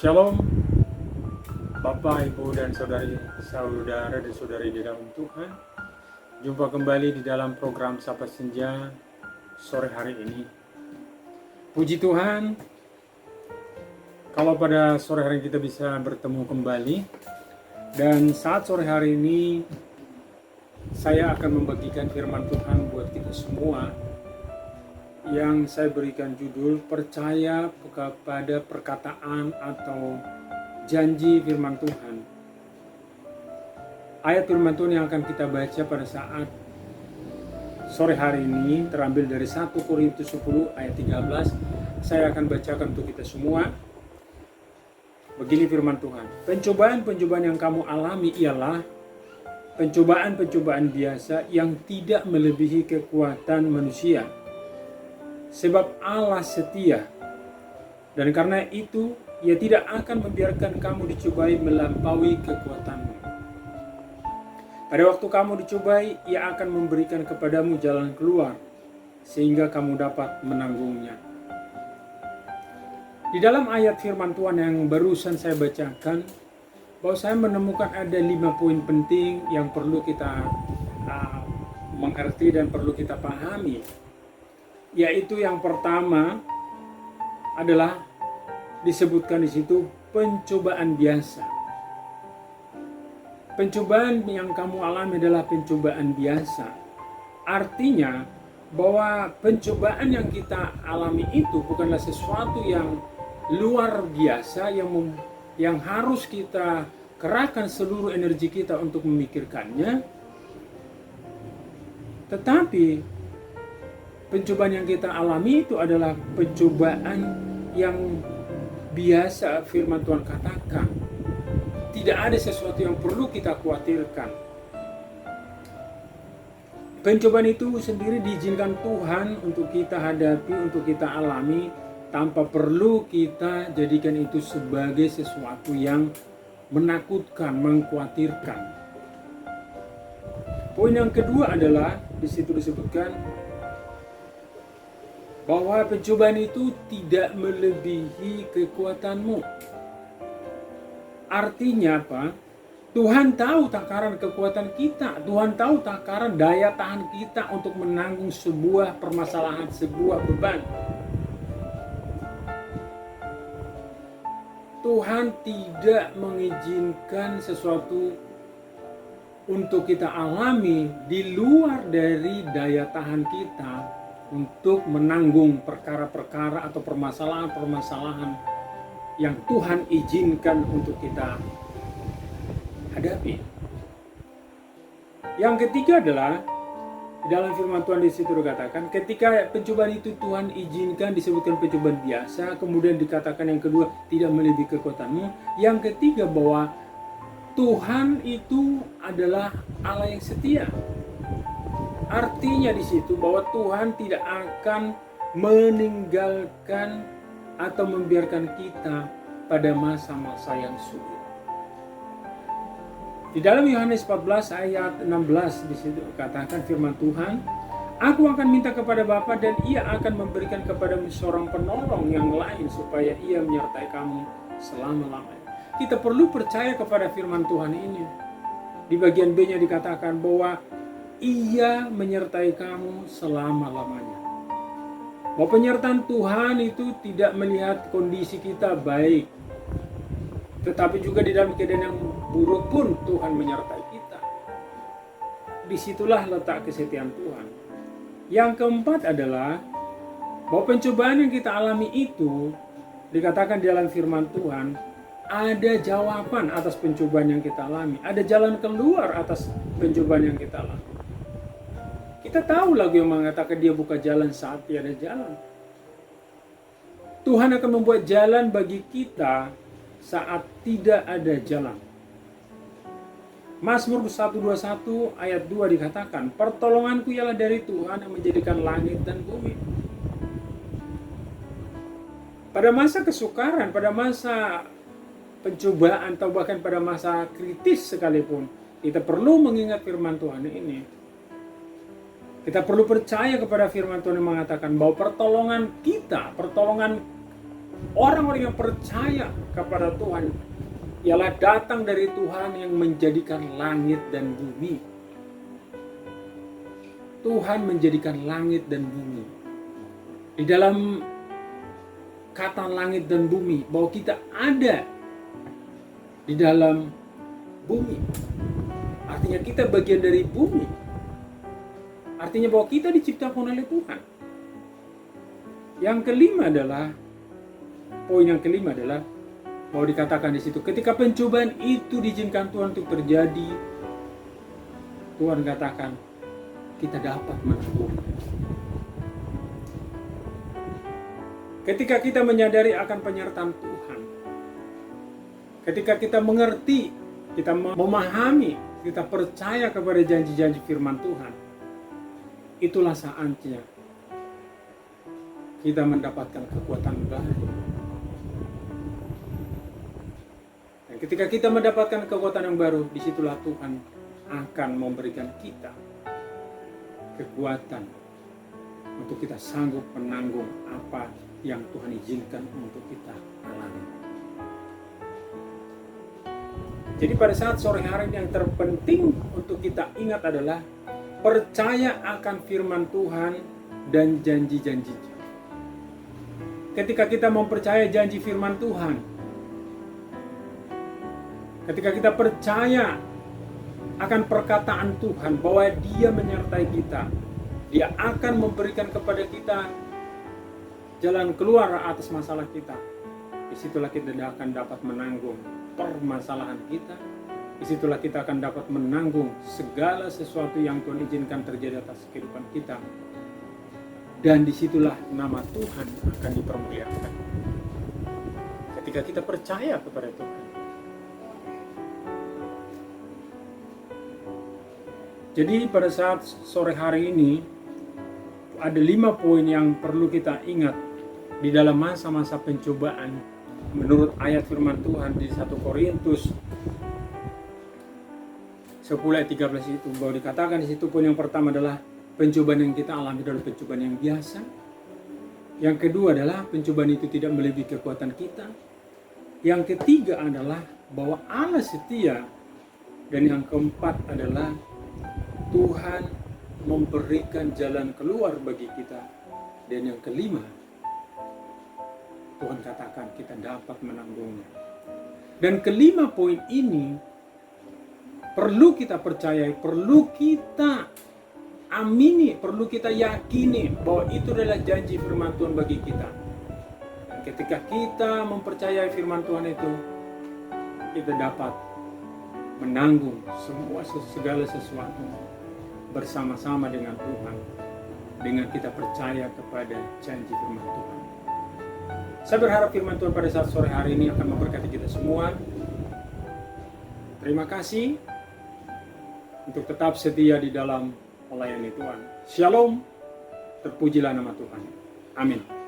Shalom Bapak, Ibu, dan saudara dan saudari di dalam Tuhan. Jumpa kembali di dalam program Sapa Senja sore hari ini. Puji Tuhan, kalau pada sore hari kita bisa bertemu kembali. Dan saat sore hari ini saya akan membagikan firman Tuhan buat kita semua, yang saya berikan judul percaya kepada perkataan atau janji firman Tuhan. Ayat firman Tuhan yang akan kita baca pada saat sore hari ini terambil dari 1 Korintus 10 ayat 13. Saya akan bacakan untuk kita semua. Begini firman Tuhan. Pencobaan-pencobaan yang kamu alami ialah pencobaan-pencobaan biasa yang tidak melebihi kekuatan manusia. Sebab Allah setia, dan karena itu Ia tidak akan membiarkan kamu dicobai melampaui kekuatanmu. Pada waktu kamu dicobai, Ia akan memberikan kepadamu jalan keluar, sehingga kamu dapat menanggungnya. Di dalam ayat firman Tuhan yang barusan saya bacakan, bahwa saya menemukan ada 5 poin penting yang perlu kita mengerti dan perlu kita pahami. Yaitu yang pertama adalah disebutkan di situ pencobaan biasa. Pencobaan yang kamu alami adalah pencobaan biasa. Artinya bahwa pencobaan yang kita alami itu bukanlah sesuatu yang luar biasa yang harus kita kerahkan seluruh energi kita untuk memikirkannya. Tetapi pencobaan yang kita alami itu adalah pencobaan yang biasa, firman Tuhan katakan. Tidak ada sesuatu yang perlu kita khawatirkan. Pencobaan itu sendiri diizinkan Tuhan untuk kita hadapi, untuk kita alami, tanpa perlu kita jadikan itu sebagai sesuatu yang menakutkan, mengkhawatirkan. Poin yang kedua adalah, di situ disebutkan, bahwa pencobaan itu tidak melebihi kekuatanmu. Artinya apa? Tuhan tahu takaran kekuatan kita. Tuhan tahu takaran daya tahan kita untuk menanggung sebuah permasalahan, sebuah beban. Tuhan tidak mengizinkan sesuatu untuk kita alami di luar dari daya tahan kita untuk menanggung perkara-perkara atau permasalahan-permasalahan yang Tuhan izinkan untuk kita hadapi. Yang ketiga adalah, dalam firman Tuhan di situ dikatakan, ketika pencobaan itu Tuhan izinkan, disebutkan pencobaan biasa, kemudian dikatakan yang kedua tidak melebihi kekuatanmu. Yang ketiga bahwa Tuhan itu adalah Allah yang setia. Artinya di situ bahwa Tuhan tidak akan meninggalkan atau membiarkan kita pada masa-masa yang sulit. Di dalam Yohanes 14 ayat 16 di situ katakan firman Tuhan, "Aku akan minta kepada Bapa dan Ia akan memberikan kepadamu seorang penolong yang lain supaya Ia menyertai kamu selama-lamanya." Kita perlu percaya kepada firman Tuhan ini. Di bagian B-nya dikatakan bahwa Ia menyertai kamu selama-lamanya. Bahwa penyertaan Tuhan itu tidak melihat kondisi kita baik, tetapi juga di dalam keadaan yang buruk pun Tuhan menyertai kita. Disitulah letak kesetiaan Tuhan. Yang keempat adalah bahwa pencobaan yang kita alami itu dikatakan di dalam firman Tuhan, ada jawaban atas pencobaan yang kita alami, ada jalan keluar atas pencobaan yang kita alami. Kita tahu lagu yang mengatakan Dia buka jalan saat tiada jalan. Tuhan akan membuat jalan bagi kita saat tidak ada jalan. Mazmur 121 ayat 2 dikatakan, "Pertolonganku ialah dari Tuhan yang menjadikan langit dan bumi." Pada masa kesukaran, pada masa pencobaan, atau bahkan pada masa kritis sekalipun, kita perlu mengingat firman Tuhan ini. Kita perlu percaya kepada firman Tuhan yang mengatakan bahwa pertolongan kita, pertolongan Orang-orang yang percaya kepada Tuhan ialah datang dari Tuhan yang menjadikan langit dan bumi. Tuhan menjadikan langit dan bumi. Di dalam kata langit dan bumi, bahwa kita ada di dalam bumi. Artinya kita bagian dari bumi. Artinya bahwa kita diciptakan oleh Tuhan. Yang kelima adalah, poin yang kelima adalah, mau dikatakan di situ, ketika pencobaan itu diizinkan Tuhan untuk terjadi, Tuhan katakan, kita dapat menanggung. Ketika kita menyadari akan penyertaan Tuhan, ketika kita mengerti, kita memahami, kita percaya kepada janji-janji firman Tuhan, itulah saatnya kita mendapatkan kekuatan baru. Dan ketika kita mendapatkan kekuatan yang baru, disitulah Tuhan akan memberikan kita kekuatan untuk kita sanggup menanggung apa yang Tuhan izinkan untuk kita alami. Jadi pada saat sore hari ini yang terpenting untuk kita ingat adalah percaya akan firman Tuhan dan janji-janjinya. Ketika kita mempercayai janji firman Tuhan, ketika kita percaya akan perkataan Tuhan bahwa Dia menyertai kita, Dia akan memberikan kepada kita jalan keluar atas masalah kita. Disitulah kita akan dapat menanggung permasalahan kita. Disitulah kita akan dapat menanggung segala sesuatu yang Tuhan izinkan terjadi atas kehidupan kita. Dan disitulah nama Tuhan akan dipermuliakan. Ketika kita percaya kepada Tuhan. Jadi pada saat sore hari ini ada 5 poin yang perlu kita ingat di dalam masa-masa pencobaan menurut ayat firman Tuhan di 1 Korintus 10 ayat 13 itu, bahwa dikatakan di situ poin yang pertama adalah pencobaan yang kita alami adalah pencobaan yang biasa. Yang kedua adalah pencobaan itu tidak melebihi kekuatan kita. Yang ketiga adalah bahwa Allah setia. Dan yang keempat adalah Tuhan memberikan jalan keluar bagi kita. Dan yang kelima, Tuhan katakan kita dapat menanggungnya. Dan kelima poin ini perlu kita percayai, perlu kita amini, perlu kita yakini bahwa itu adalah janji firman Tuhan bagi kita. Dan ketika kita mempercayai firman Tuhan itu, kita dapat menanggung segala sesuatu bersama-sama dengan Tuhan, dengan kita percaya kepada janji firman Tuhan. Saya berharap firman Tuhan pada saat sore hari ini akan memberkati kita semua. Terima kasih untuk tetap setia di dalam melayani Tuhan. Shalom, terpujilah nama Tuhan. Amin.